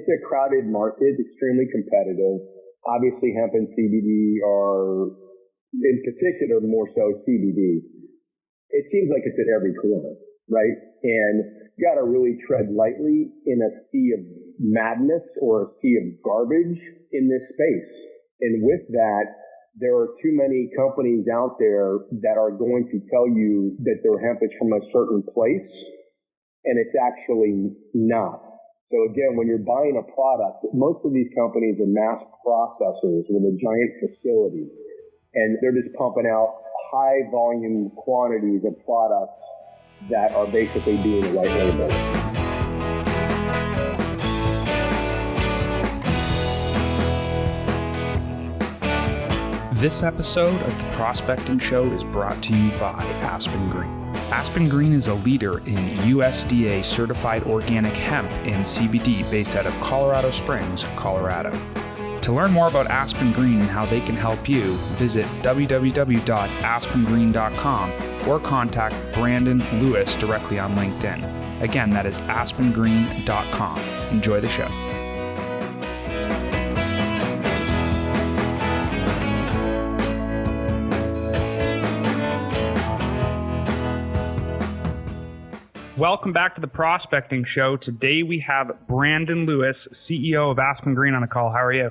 it's a crowded market, extremely competitive. Obviously, hemp and CBD are, in particular, more so CBD. It seems like it's at every corner, right? And you got to really tread lightly in a sea of madness or a sea of garbage in this space. And with that, there are too many companies out there that are going to tell you that their hemp is from a certain place, and it's actually not. So again, when you're buying a product, most of these companies are mass processors with a giant facility, and they're just pumping out high volume quantities of products that are basically being white labeled. This episode of The Prospecting Show is brought to you by Aspen Green. Aspen Green is a leader in USDA certified organic hemp and CBD based out of Colorado Springs, Colorado. To learn more about Aspen Green and how they can help you, visit www.aspengreen.com or contact Brandon Lewis directly on LinkedIn. Again, that is aspengreen.com. Enjoy the show. Welcome back to the Prospecting Show. Today we have Brandon Lewis, CEO of Aspen Green, on the call. How are you?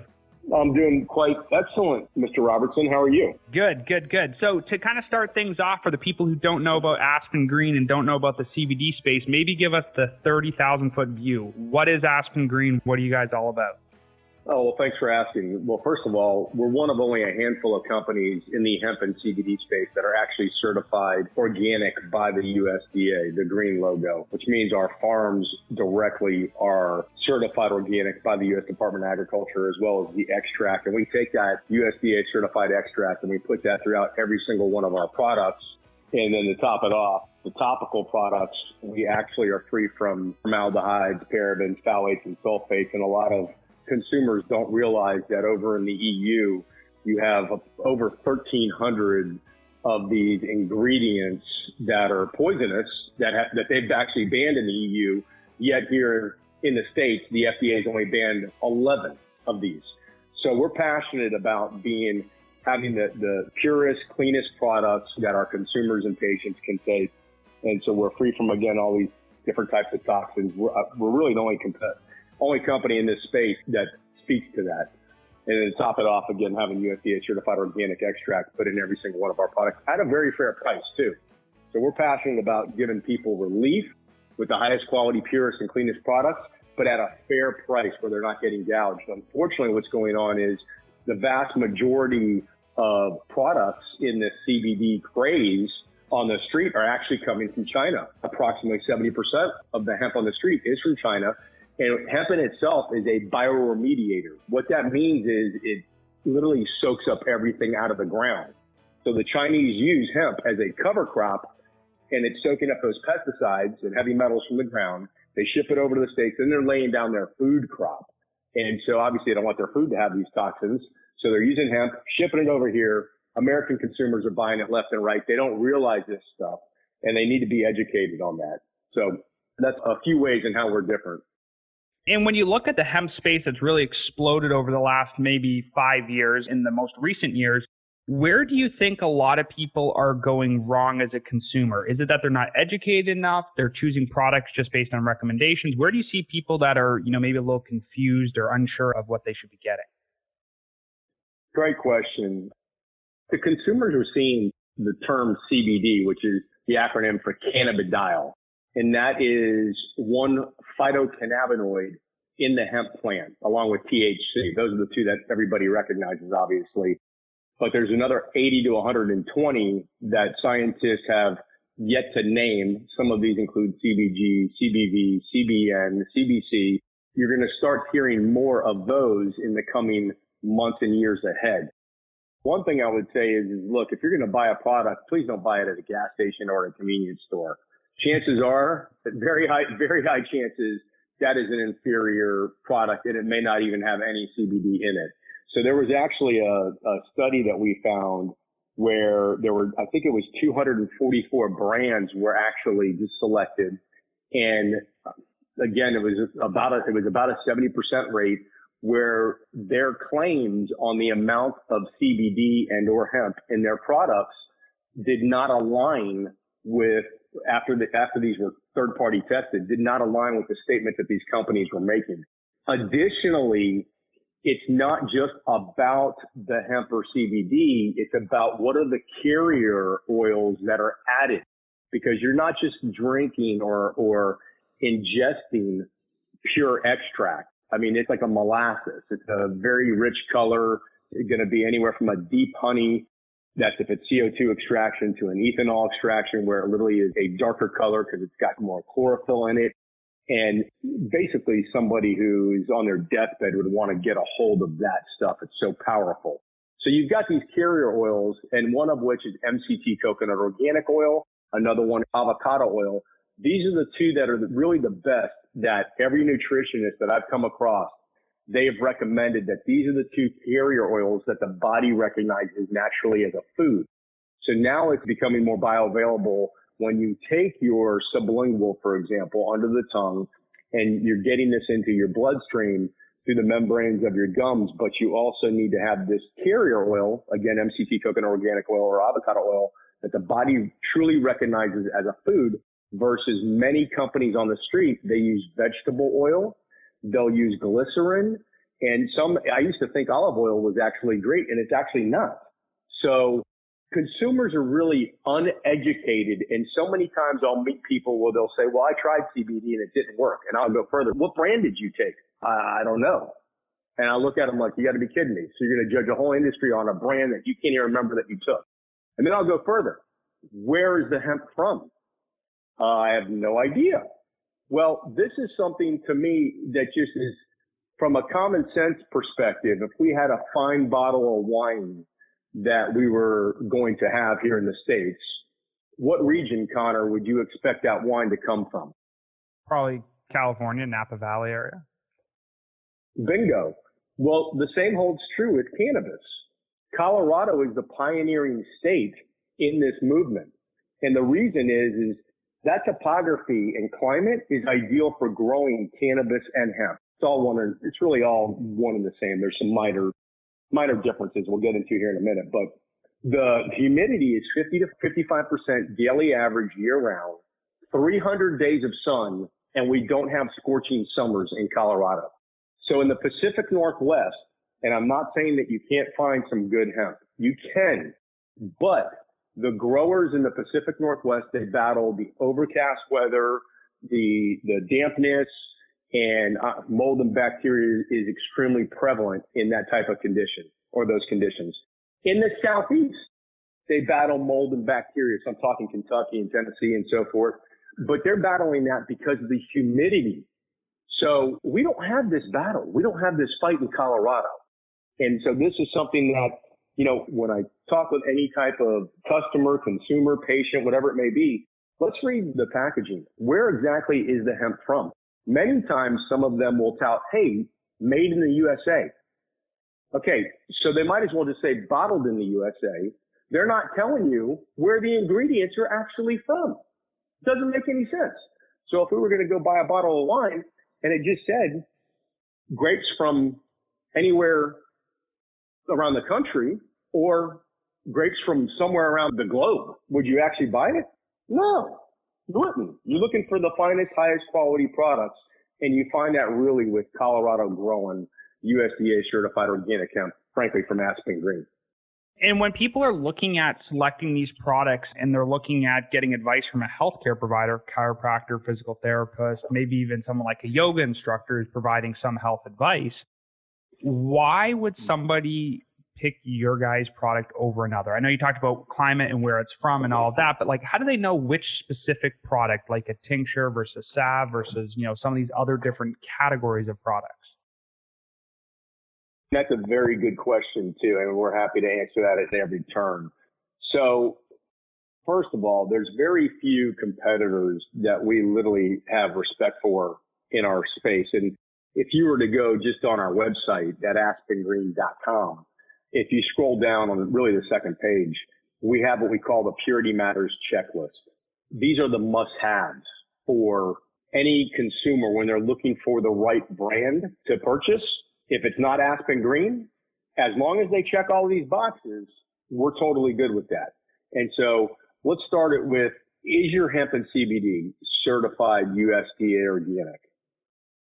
I'm doing quite excellent, Mr. Robertson. How are you? Good. So to kind of start things off for the people who don't know about Aspen Green and don't know about the CBD space, maybe give us the 30,000-foot view. What is Aspen Green? What are you guys all about? Oh, well, thanks for asking. Well, first of all, we're one of only a handful of companies in the hemp and CBD space that are actually certified organic by the USDA, the green logo, which means our farms directly are certified organic by the U.S. Department of Agriculture, as well as the extract. And we take that USDA certified extract and we put that throughout every single one of our products. And then to top it off, the topical products, we actually are free from formaldehydes, parabens, phthalates, and sulfates, and a lot of consumers don't realize that over in the EU, you have over 1,300 of these ingredients that are poisonous that they've actually banned in the EU. Yet here in the States, the FDA has only banned 11 of these. So we're passionate about having the purest, cleanest products that our consumers and patients can take. And so we're free from, again, all these different types of toxins. We're really the only company in this space that speaks to that. And then to top it off, again, having USDA certified organic extract put in every single one of our products at a very fair price too. So we're passionate about giving people relief with the highest quality, purest, and cleanest products, but at a fair price where they're not getting gouged. Unfortunately, what's going on is the vast majority of products in the CBD craze on the street are actually coming from China. Approximately 70% of the hemp on the street is from China. And hemp in itself is a bioremediator. What that means is it literally soaks up everything out of the ground. So the Chinese use hemp as a cover crop, and it's soaking up those pesticides and heavy metals from the ground. They ship it over to the States, and they're laying down their food crop. And so obviously they don't want their food to have these toxins. So they're using hemp, shipping it over here. American consumers are buying it left and right. They don't realize this stuff, and they need to be educated on that. So that's a few ways in how we're different. And when you look at the hemp space that's really exploded over the last maybe 5 years, in the most recent years, where do you think a lot of people are going wrong as a consumer? Is it that they're not educated enough? They're choosing products just based on recommendations? Where do you see people that are, maybe a little confused or unsure of what they should be getting? Great question. The consumers are seeing the term CBD, which is the acronym for cannabidiol. And that is one phytocannabinoid in the hemp plant, along with THC. Those are the two that everybody recognizes, obviously. But there's another 80 to 120 that scientists have yet to name. Some of these include CBG, CBV, CBN, CBC. You're going to start hearing more of those in the coming months and years ahead. One thing I would say is look, if you're going to buy a product, please don't buy it at a gas station or a convenience store. Chances are, very high chances, that is an inferior product, and it may not even have any CBD in it. So there was actually a study that we found where there were, I think it was 244 brands were actually just selected, and again, it was about a 70% rate, where their claims on the amount of CBD and or hemp in their products did not align with, after these were third party tested, did not align with the statement that these companies were making. Additionally, it's not just about the hemp or CBD. It's about what are the carrier oils that are added, because you're not just drinking or ingesting pure extract. I mean, it's like a molasses. It's a very rich color. It's going to be anywhere from a deep honey, that's if it's CO2 extraction, to an ethanol extraction, where it literally is a darker color because it's got more chlorophyll in it. And basically somebody who's on their deathbed would want to get a hold of that stuff. It's so powerful. So you've got these carrier oils, and one of which is MCT coconut organic oil, another one avocado oil. These are the two that are really the best that every nutritionist that I've come across, they have recommended that these are the two carrier oils that the body recognizes naturally as a food. So now it's becoming more bioavailable when you take your sublingual, for example, under the tongue, and you're getting this into your bloodstream through the membranes of your gums, but you also need to have this carrier oil, again, MCT coconut organic oil or avocado oil, that the body truly recognizes as a food, versus many companies on the street. They use vegetable oil, they'll use glycerin, and I used to think olive oil was actually great, and it's actually not. So consumers are really uneducated, and so many times I'll meet people where they'll say, well, I tried CBD and it didn't work. And I'll go further. What brand did you take? I don't know. And I look at them like, you got to be kidding me. So you're going to judge a whole industry on a brand that you can't even remember that you took. And then I'll go further. Where is the hemp from? I have no idea. Well, this is something to me that just is, from a common sense perspective, if we had a fine bottle of wine that we were going to have here in the States, what region, Connor, would you expect that wine to come from? Probably California, Napa Valley area. Bingo. Well, the same holds true with cannabis. Colorado is the pioneering state in this movement. And the reason is that topography and climate is ideal for growing cannabis and hemp. It's really all one and the same. There's some minor differences we'll get into here in a minute, but the humidity is 50 to 55% daily average year round, 300 days of sun, and we don't have scorching summers in Colorado. So in the Pacific Northwest, and I'm not saying that you can't find some good hemp, you can, but the growers in the Pacific Northwest, they battle the overcast weather, the dampness, and mold and bacteria is extremely prevalent in that type of condition or those conditions. In the Southeast, they battle mold and bacteria. So I'm talking Kentucky and Tennessee and so forth, but they're battling that because of the humidity. So we don't have this battle. We don't have this fight in Colorado. And so this is something that, when I talk with any type of customer, consumer, patient, whatever it may be, let's read the packaging. Where exactly is the hemp from? Many times, some of them will tout, hey, made in the USA. Okay, so they might as well just say bottled in the USA. They're not telling you where the ingredients are actually from. It doesn't make any sense. So if we were going to go buy a bottle of wine and it just said grapes from anywhere around the country or grapes from somewhere around the globe, would you actually buy it? No. You wouldn't. You're looking for the finest, highest quality products, and you find that really with Colorado growing USDA certified organic hemp, frankly, from Aspen Green. And when people are looking at selecting these products and they're looking at getting advice from a healthcare provider, chiropractor, physical therapist, maybe even someone like a yoga instructor who's providing some health advice, why would somebody pick your guys' product over another? I know you talked about climate and where it's from and all of that, but how do they know which specific product, like a tincture versus salve versus, some of these other different categories of products? That's a very good question too, and we're happy to answer that at every turn. So first of all, there's very few competitors that we literally have respect for in our space. And if you were to go just on our website at aspengreen.com, if you scroll down on really the second page, we have what we call the Purity Matters checklist. These are the must-haves for any consumer when they're looking for the right brand to purchase. If it's not Aspen Green, as long as they check all of these boxes, we're totally good with that. And so let's start it with, is your hemp and CBD certified USDA organic?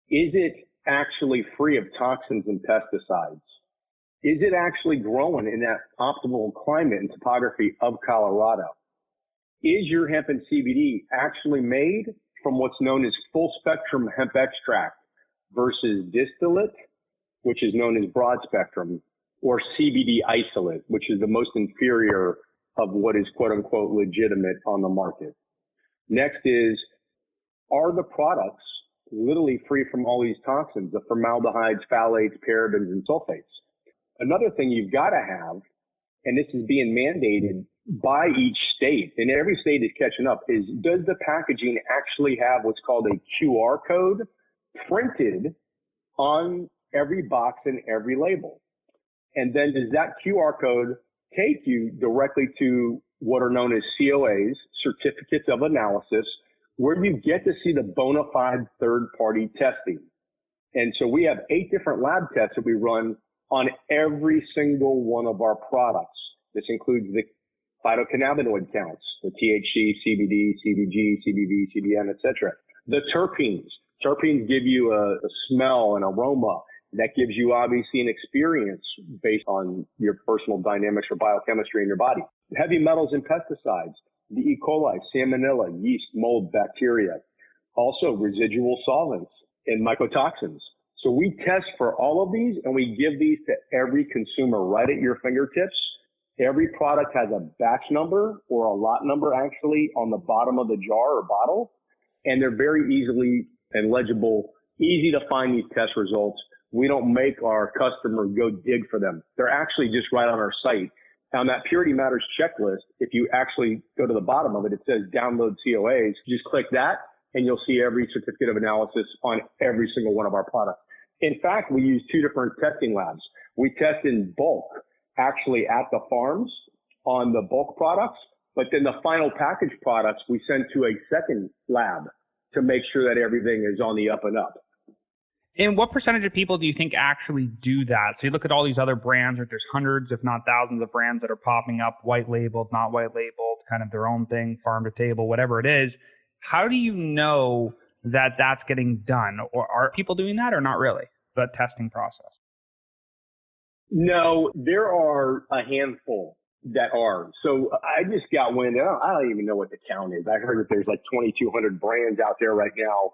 Is it actually free of toxins and pesticides? Is it actually growing in that optimal climate and topography of Colorado? Is your hemp and CBD actually made from what's known as full spectrum hemp extract versus distillate, which is known as broad spectrum, or CBD isolate, which is the most inferior of what is quote unquote legitimate on the market? Next is, are the products literally free from all these toxins, the formaldehydes, phthalates, parabens, and sulfates? Another thing you've got to have, and this is being mandated by each state, and every state is catching up, is does the packaging actually have what's called a QR code printed on every box and every label? And then does that QR code take you directly to what are known as COAs, certificates of analysis, where you get to see the bona fide third-party testing? And so we have 8 different lab tests that we run on every single one of our products. This includes the phytocannabinoid counts, the THC, CBD, CBG, CBV, CBN, etc. The terpenes. Terpenes give you a smell and aroma that gives you obviously an experience based on your personal dynamics or biochemistry in your body. Heavy metals and pesticides, the E. coli, salmonella, yeast, mold, bacteria. Also residual solvents and mycotoxins. So we test for all of these, and we give these to every consumer right at your fingertips. Every product has a batch number or a lot number actually on the bottom of the jar or bottle, and they're very easily and legible, easy to find these test results. We don't make our customer go dig for them. They're actually just right on our site. On that Purity Matters checklist, if you actually go to the bottom of it, it says download COAs. Just click that, and you'll see every certificate of analysis on every single one of our products. In fact, we use 2 different testing labs. We test in bulk, actually at the farms on the bulk products, but then the final packaged products we send to a second lab to make sure that everything is on the up and up. And what percentage of people do you think actually do that? So you look at all these other brands, or there's hundreds, if not thousands of brands that are popping up, white labeled, not white labeled, kind of their own thing, farm to table, whatever it is. How do you know that that's getting done? Or are people doing that or not really, the testing process? No, there are a handful that are. So I just got wind, I don't even know what the count is. I heard that there's like 2,200 brands out there right now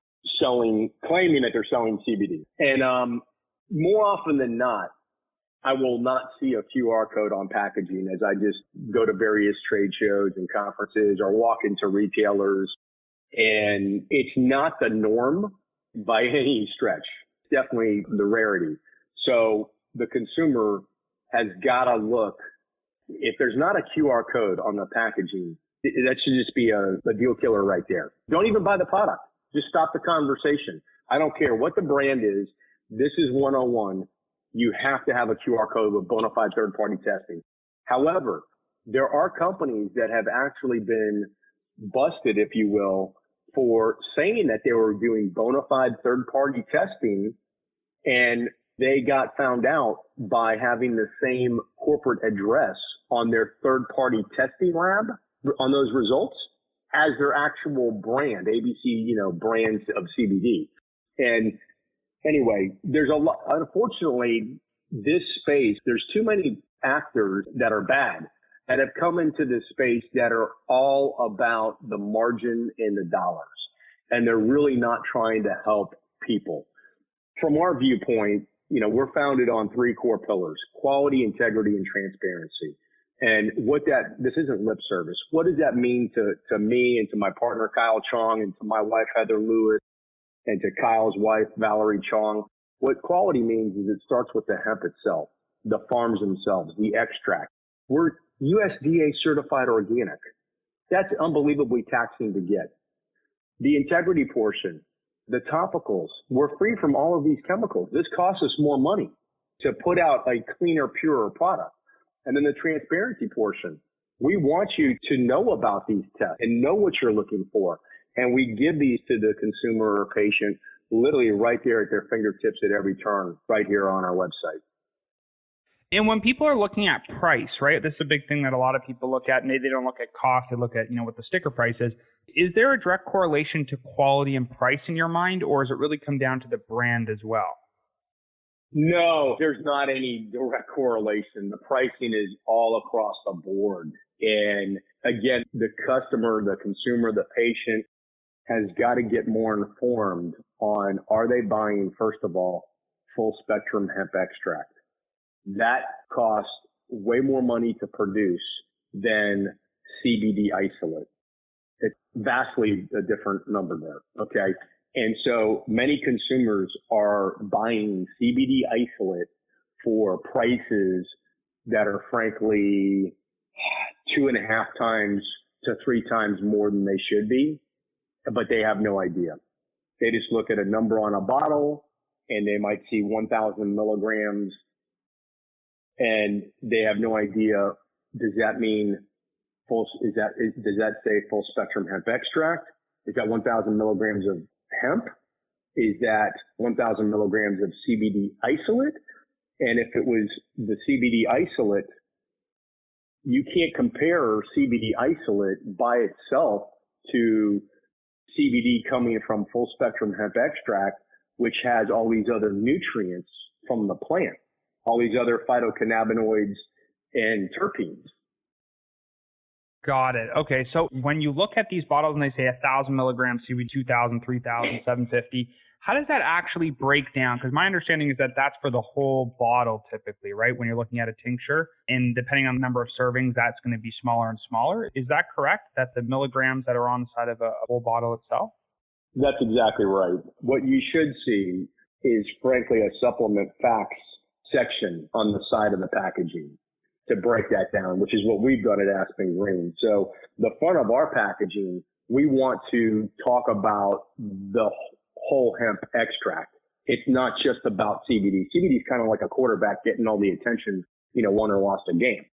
claiming that they're selling CBD. And more often than not, I will not see a QR code on packaging as I just go to various trade shows and conferences or walk into retailers. And it's not the norm by any stretch. It's definitely the rarity. So the consumer has got to look. If there's not a QR code on the packaging, that should just be a deal killer right there. Don't even buy the product. Just stop the conversation. I don't care what the brand is. This is 101. You have to have a QR code with bona fide third-party testing. However, there are companies that have actually been busted, if you will, for saying that they were doing bona fide third-party testing, and they got found out by having the same corporate address on their third-party testing lab on those results as their actual brand, ABC, brands of CBD. And anyway, there's a lot, unfortunately, this space, there's too many actors that are bad that have come into this space that are all about the margin and the dollars. And they're really not trying to help people. From our viewpoint, we're founded on 3 core pillars: quality, integrity, and transparency. And this isn't lip service. What does that mean to me and to my partner, Kyle Chong, and to my wife, Heather Lewis, and to Kyle's wife, Valerie Chong? What quality means is it starts with the hemp itself, the farms themselves, the extract. We're USDA certified organic. That's unbelievably taxing to get. The integrity portion, the topicals, we're free from all of these chemicals. This costs us more money to put out a cleaner, purer product. And then the transparency portion. We want you to know about these tests and know what you're looking for. And we give these to the consumer or patient literally right there at their fingertips at every turn, right here on our website. And when people are looking at price, right, this is a big thing that a lot of people look at. Maybe they don't look at cost, they look at, what the sticker price is. Is there a direct correlation to quality and price in your mind, or does it really come down to the brand as well? No, there's not any direct correlation. The pricing is all across the board. And again, the customer, the consumer, the patient has got to get more informed on, are they buying, first of all, full spectrum hemp extract? That costs way more money to produce than CBD isolate. It's vastly a different number there. Okay. And so many consumers are buying CBD isolate for prices that are frankly 2.5 times to 3 times more than they should be, but they have no idea. They just look at a number on a bottle and they might see 1,000 milligrams and they have no idea. Does that mean does that say full spectrum hemp extract? Is that 1,000 milligrams of hemp? Is that 1,000 milligrams of CBD isolate? And if it was the CBD isolate, you can't compare CBD isolate by itself to CBD coming from full spectrum hemp extract, which has all these other nutrients from the plant, all these other phytocannabinoids and terpenes. Got it. Okay. So when you look at these bottles and they say 1,000 milligrams CBD, 2,000, 3,000, 750, how does that actually break down? Because my understanding is that that's for the whole bottle typically, right? When you're looking at a tincture, and depending on the number of servings, that's going to be smaller and smaller. Is that correct? That the milligrams that are on the side of a whole bottle itself? That's exactly right. What you should see is frankly a supplement facts section on the side of the packaging to break that down, which is what we've done at Aspen Green. So the front of our packaging, we want to talk about the whole hemp extract. It's not just about CBD. CBD is kind of like a quarterback getting all the attention, won or lost a game.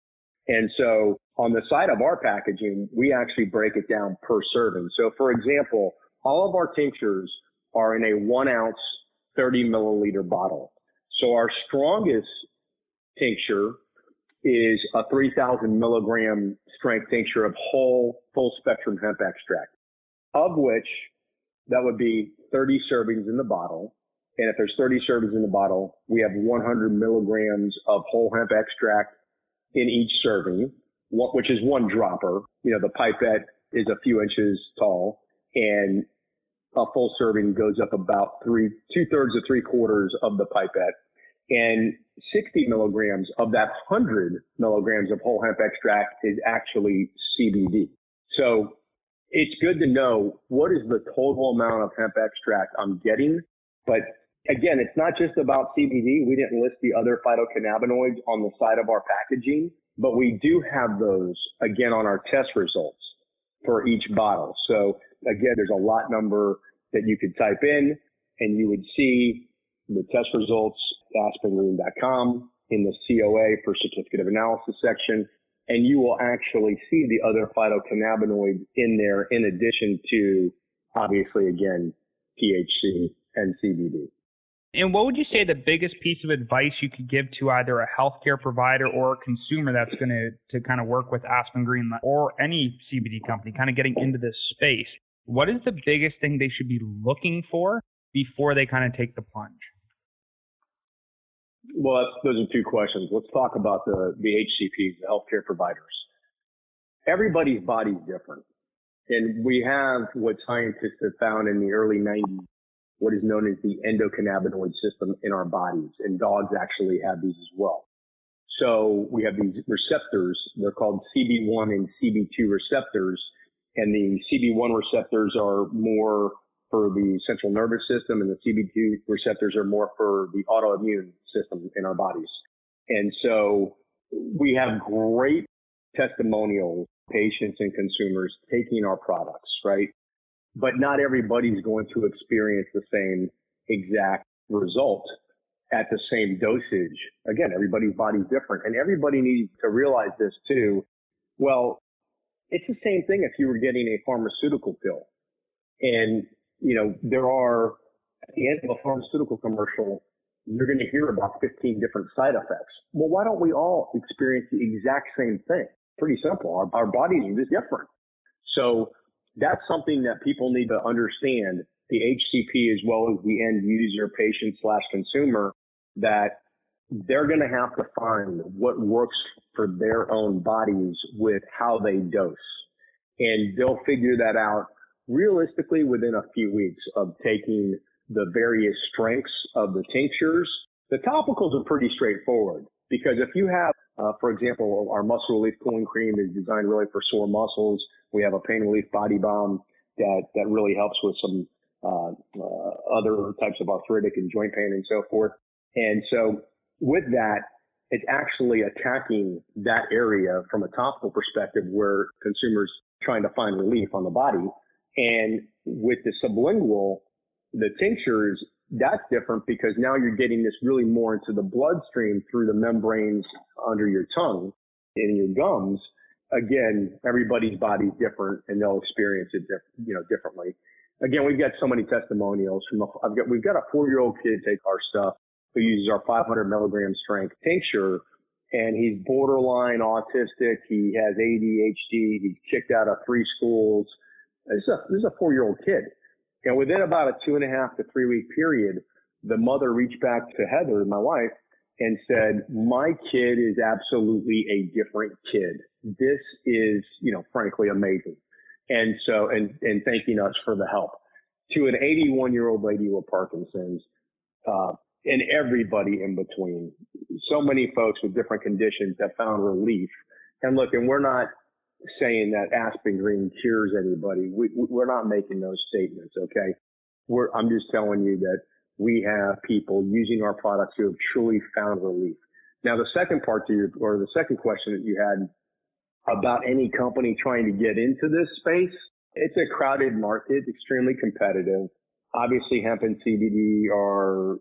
And so on the side of our packaging, we actually break it down per serving. So for example, all of our tinctures are in a 1 ounce, 30 milliliter bottle. So our strongest tincture is a 3,000 milligram strength tincture of whole full spectrum hemp extract, of which that would be 30 servings in the bottle. And if there's 30 servings in the bottle, we have 100 milligrams of whole hemp extract in each serving, which is 1 dropper. The pipette is a few inches tall, and a full serving goes up about 2/3 to 3/4 of the pipette. And 60 milligrams of that 100 milligrams of whole hemp extract is actually CBD. So it's good to know what is the total amount of hemp extract I'm getting. But again, it's not just about CBD. We didn't list the other phytocannabinoids on the side of our packaging, but we do have those again on our test results for each bottle. So again, there's a lot number that you could type in and you would see the test results at aspengreen.com in the COA for certificate of analysis section. And you will actually see the other phytocannabinoids in there in addition to, obviously, again, THC and CBD. And what would you say the biggest piece of advice you could give to either a healthcare provider or a consumer that's going to kind of work with Aspen Green or any CBD company kind of getting into this space? What is the biggest thing they should be looking for before they kind of take the plunge? Well, those are 2 questions. Let's talk about the HCPs, the healthcare providers. Everybody's body's different. And we have what scientists have found in the early 90s, what is known as the endocannabinoid system in our bodies. And dogs actually have these as well. So we have these receptors. They're called CB1 and CB2 receptors. And the CB1 receptors are more for the central nervous system, and the CB2 receptors are more for the autoimmune system in our bodies. And so we have great testimonials, patients and consumers taking our products, right? But not everybody's going to experience the same exact result at the same dosage. Again, everybody's body's different, and everybody needs to realize this too. Well, it's the same thing if you were getting a pharmaceutical pill. And, there are, at the end of a pharmaceutical commercial, you're going to hear about 15 different side effects. Well, why don't we all experience the exact same thing? Pretty simple. Our bodies are just different. So that's something that people need to understand, the HCP as well as the end user, patient / consumer, that they're going to have to find what works for their own bodies with how they dose. And they'll figure that out realistically within a few weeks of taking the various strengths of the tinctures. The topicals are pretty straightforward because if you have, for example, our muscle relief cooling cream is designed really for sore muscles. We have a pain relief body balm that really helps with some other types of arthritic and joint pain and so forth. And so with that, it's actually attacking that area from a topical perspective where consumers trying to find relief on the body. And with the sublingual, the tinctures, that's different because now you're getting this really more into the bloodstream through the membranes under your tongue and your gums. Again, everybody's body's different and they'll experience it, differently. Again, we've got so many testimonials we've got a 4-year-old kid take our stuff who uses our 500 milligram strength tincture, and he's borderline autistic. He has ADHD. He's kicked out of 3 schools. This is a 4-year-old kid. And within about a 2.5 to 3 week period, the mother reached back to Heather, my wife, and said, my kid is absolutely a different kid. This is, frankly amazing. And so, and thanking us for the help. To an 81-year-old lady with Parkinson's, and everybody in between. So many folks with different conditions have found relief. And look, and we're not saying that Aspen Green cures anybody. We're not making those statements, okay? I'm just telling you that we have people using our products who have truly found relief. Now, the second part the second question that you had about any company trying to get into this space, it's a crowded market, extremely competitive. Obviously, hemp and CBD are,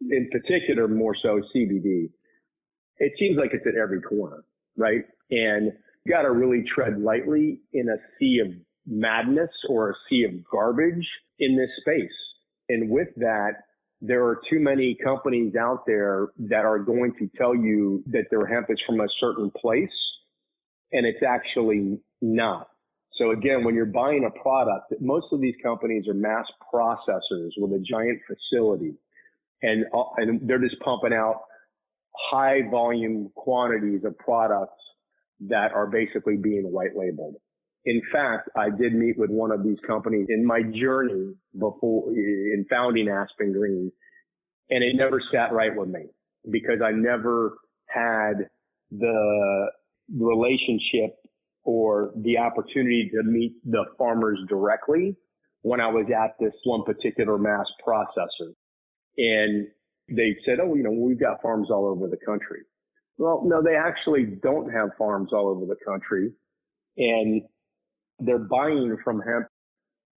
in particular, more so CBD. It seems like it's at every corner, right? And you got to really tread lightly in a sea of madness or a sea of garbage in this space. And with that, there are too many companies out there that are going to tell you that their hemp is from a certain place, and it's actually not. So again, when you're buying a product, most of these companies are mass processors with a giant facility, and they're just pumping out high volume quantities of products that are basically being white labeled. In fact, I did meet with one of these companies in my journey in founding Aspen Green, and it never sat right with me because I never had the relationship or the opportunity to meet the farmers directly when I was at this one particular mass processor. And they said, oh, we've got farms all over the country. Well, no, they actually don't have farms all over the country, and they're buying from hemp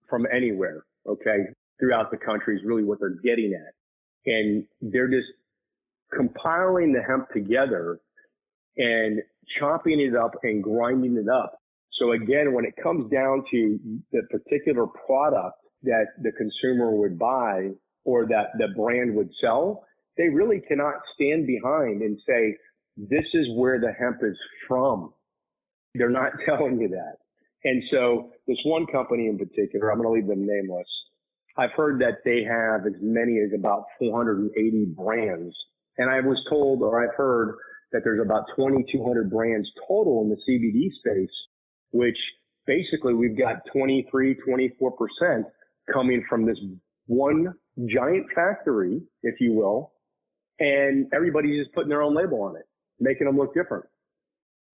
from anywhere, okay, throughout the country is really what they're getting at. And they're just compiling the hemp together and chopping it up and grinding it up. So again, when it comes down to the particular product that the consumer would buy or that the brand would sell, they really cannot stand behind and say, this is where the hemp is from. They're not telling you that. And so this one company in particular, I'm going to leave them nameless. I've heard that they have as many as about 480 brands. And I was told, or I've heard that there's about 2,200 brands total in the CBD space, which basically we've got 23, 24% coming from this one giant factory, if you will. And everybody's just putting their own label on it, making them look different.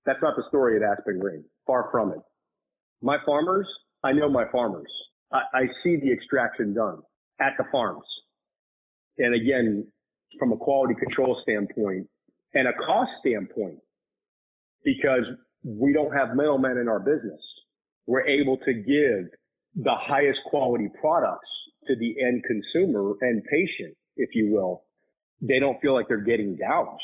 That's not the story at Aspen Green. Far from it. My farmers, I know my farmers. I see the extraction done at the farms. And again, from a quality control standpoint and a cost standpoint, because we don't have middlemen in our business, we're able to give the highest quality products to the end consumer and patient, if you will. They don't feel like they're getting gouged.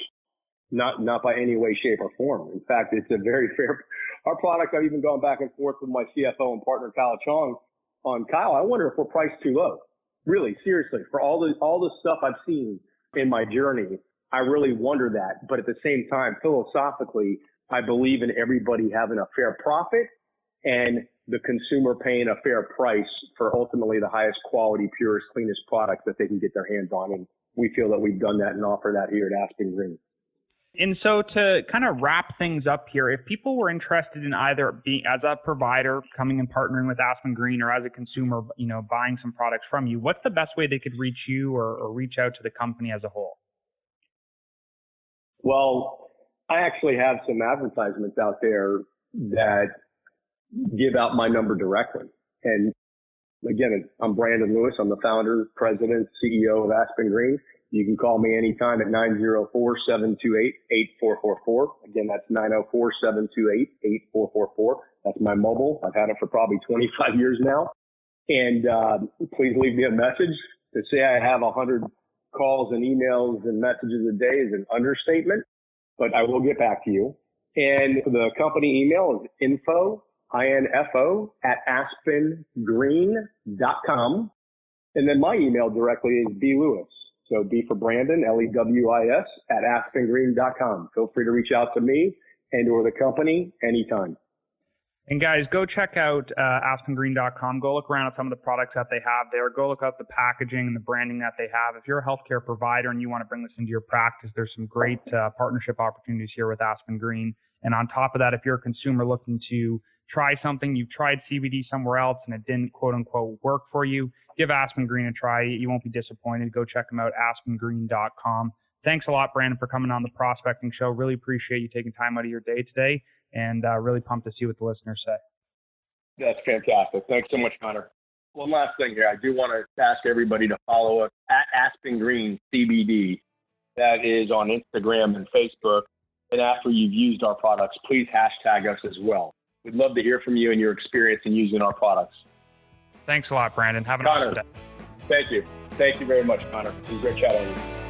Not by any way, shape, or form. In fact, it's a very fair. Our product, I've even gone back and forth with my CFO and partner, Kyle Chong, on Kyle, I wonder if we're priced too low. Really, seriously, for all the stuff I've seen in my journey, I really wonder that. But at the same time, philosophically, I believe in everybody having a fair profit and the consumer paying a fair price for ultimately the highest quality, purest, cleanest product that they can get their hands on. And we feel that we've done that and offer that here at Aspen Green. And so to kind of wrap things up here, if people were interested in either being as a provider coming and partnering with Aspen Green or as a consumer, buying some products from you, what's the best way they could reach you or reach out to the company as a whole? Well, I actually have some advertisements out there that give out my number directly. And again, I'm Brandon Lewis. I'm the founder, president, CEO of Aspen Green. You can call me anytime at 904-728-8444. Again, that's 904-728-8444. That's my mobile. I've had it for probably 25 years now. And please leave me a message. To say I have 100 calls and emails and messages a day is an understatement, but I will get back to you. And the company email is info at aspengreen.com. And then my email directly is blewis. So B for Brandon, Lewis at aspengreen.com. Feel free to reach out to me and or the company anytime. And guys, go check out aspengreen.com. Go look around at some of the products that they have there. Go look up the packaging and the branding that they have. If you're a healthcare provider and you want to bring this into your practice, there's some great partnership opportunities here with Aspen Green. And on top of that, if you're a consumer looking to try something, you've tried CBD somewhere else and it didn't quote unquote work for you, give Aspen Green a try. You won't be disappointed. Go check them out, aspengreen.com. Thanks a lot, Brandon, for coming on the Prospecting Show. Really appreciate you taking time out of your day today, and really pumped to see what the listeners say. That's fantastic. Thanks so much, Connor. One last thing here. I do want to ask everybody to follow us at Aspen Green CBD. That is on Instagram and Facebook. And after you've used our products, please hashtag us as well. We'd love to hear from you and your experience in using our products. Thanks a lot, Brandon. Have a nice day. Thank you. Thank you very much, Connor. It was great chatting with you.